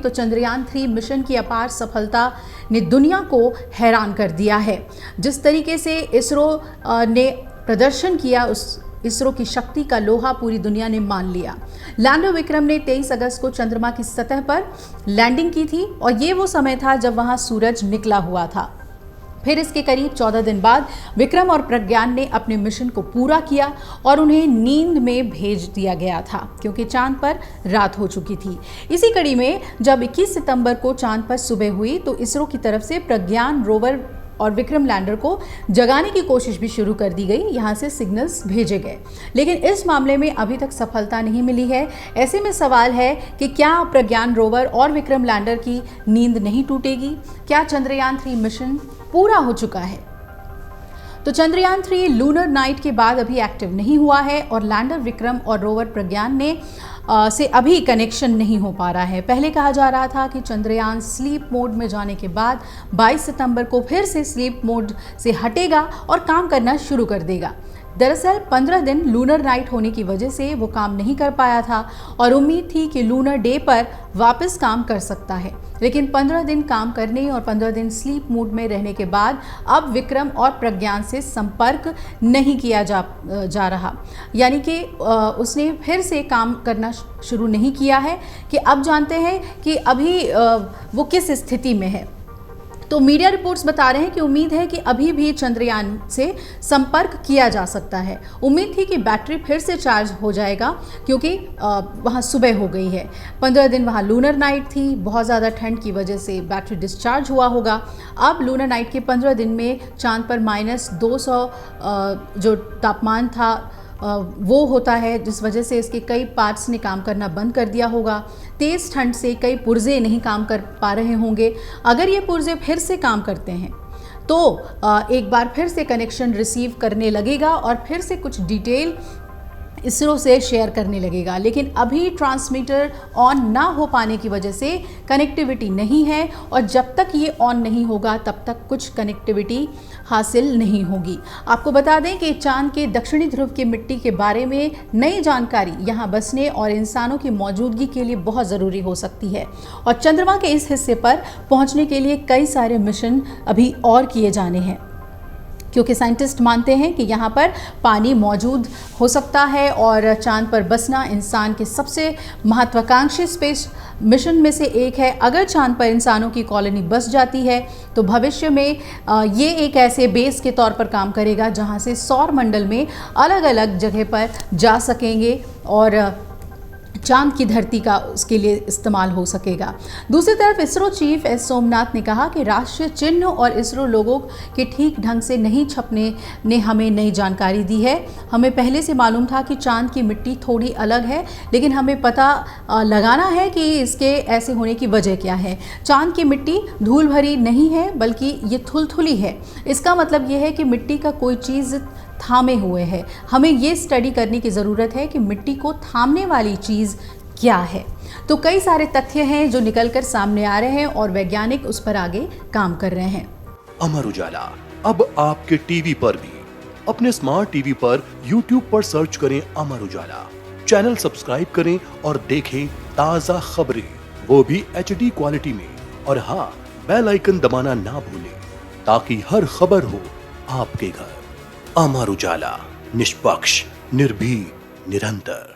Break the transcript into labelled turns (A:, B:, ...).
A: तो चंद्रयान 3 मिशन की अपार सफलता ने दुनिया को हैरान कर दिया है। जिस तरीके से इसरो ने प्रदर्शन किया, उस इसरो की शक्ति का लोहा पूरी दुनिया ने मान लिया। लैंडर विक्रम ने 23 अगस्त को चंद्रमा की सतह पर लैंडिंग की थी और ये वो समय था जब वहां सूरज निकला हुआ था। फिर इसके करीब 14 दिन बाद विक्रम और प्रज्ञान ने अपने मिशन को पूरा किया और उन्हें नींद में भेज दिया गया था क्योंकि चांद पर रात हो चुकी थी। इसी कड़ी में जब 21 सितंबर को चांद पर सुबह हुई तो इसरो की तरफ से प्रज्ञान रोवर और विक्रम लैंडर को जगाने की कोशिश भी शुरू कर दी गई। यहाँ से सिग्नल्स भेजे गए, लेकिन इस मामले में अभी तक सफलता नहीं मिली है। ऐसे में सवाल है कि क्या प्रज्ञान रोवर और विक्रम लैंडर की नींद नहीं टूटेगी? क्या चंद्रयान 3 मिशन पूरा हो चुका है? तो चंद्रयान 3 लूनर नाइट के बाद अभी एक्टिव नहीं हुआ है और लैंडर विक्रम और रोवर प्रज्ञान ने से अभी कनेक्शन नहीं हो पा रहा है। पहले कहा जा रहा था कि चंद्रयान स्लीप मोड में जाने के बाद 22 सितंबर को फिर से स्लीप मोड से हटेगा और काम करना शुरू कर देगा। दरअसल 15 दिन लूनर नाइट होने की वजह से वो काम नहीं कर पाया था और उम्मीद थी कि लूनर डे पर वापस काम कर सकता है, लेकिन 15 दिन काम करने और 15 दिन स्लीप मोड में रहने के बाद अब विक्रम और प्रज्ञान से संपर्क नहीं किया जा रहा। यानी कि उसने फिर से काम करना शुरू नहीं किया है कि अब जानते हैं कि अभी वो किस स्थिति में है। तो मीडिया रिपोर्ट्स बता रहे हैं कि उम्मीद है कि अभी भी चंद्रयान से संपर्क किया जा सकता है। उम्मीद थी कि बैटरी फिर से चार्ज हो जाएगा क्योंकि वहाँ सुबह हो गई है। 15 दिन वहाँ लूनर नाइट थी, बहुत ज़्यादा ठंड की वजह से बैटरी डिस्चार्ज हुआ होगा। अब लूनर नाइट के 15 दिन में चांद पर -200 जो तापमान था वो होता है, जिस वजह से इसके कई पार्ट्स ने काम करना बंद कर दिया होगा। तेज़ ठंड से कई पुर्जे नहीं काम कर पा रहे होंगे। अगर ये पुर्जे फिर से काम करते हैं तो एक बार फिर से कनेक्शन रिसीव करने लगेगा और फिर से कुछ डिटेल इसरो से शेयर करने लगेगा, लेकिन अभी ट्रांसमीटर ऑन ना हो पाने की वजह से कनेक्टिविटी नहीं है और जब तक ये ऑन नहीं होगा तब तक कुछ कनेक्टिविटी हासिल नहीं होगी। आपको बता दें कि चांद के दक्षिणी ध्रुव की मिट्टी के बारे में नई जानकारी यहाँ बसने और इंसानों की मौजूदगी के लिए बहुत ज़रूरी हो सकती है और चंद्रमा के इस हिस्से पर पहुँचने के लिए कई सारे मिशन अभी और किए जाने हैं, क्योंकि साइंटिस्ट मानते हैं कि यहाँ पर पानी मौजूद हो सकता है और चांद पर बसना इंसान के सबसे महत्वाकांक्षी स्पेस मिशन में से एक है। अगर चांद पर इंसानों की कॉलोनी बस जाती है तो भविष्य में ये एक ऐसे बेस के तौर पर काम करेगा जहाँ से सौर मंडल में अलग अलग जगह पर जा सकेंगे और चांद की धरती का उसके लिए इस्तेमाल हो सकेगा। दूसरी तरफ इसरो चीफ एस सोमनाथ ने कहा कि राष्ट्रीय चिन्ह और इसरो लोगों के ठीक ढंग से नहीं छपने ने हमें नई जानकारी दी है। हमें पहले से मालूम था कि चांद की मिट्टी थोड़ी अलग है, लेकिन हमें पता लगाना है कि इसके ऐसे होने की वजह क्या है। चांद की मिट्टी धूल भरी नहीं है बल्कि ये थुलथुली है। इसका मतलब ये है कि मिट्टी का कोई चीज़ थामे हुए है। हमें ये स्टडी करने की ज़रूरत है कि मिट्टी को थामने वाली चीज़ क्या है। तो कई सारे तथ्य हैं जो निकलकर सामने आ रहे हैं और वैज्ञानिक उस पर आगे काम कर रहे हैं।
B: अमर उजाला अब आपके टीवी पर भी। अपने स्मार्ट टीवी पर YouTube पर सर्च करें अमर उजाला, चैनल सब्सक्राइब करें और देखें ताज़ा खबरें, वो भी HD क्वालिटी में। और हाँ, बेल आइकन दबाना ना भूलें ताकि हर खबर हो आपके घर। अमर उजाला, निष्पक्ष, निर्भीक, निरंतर।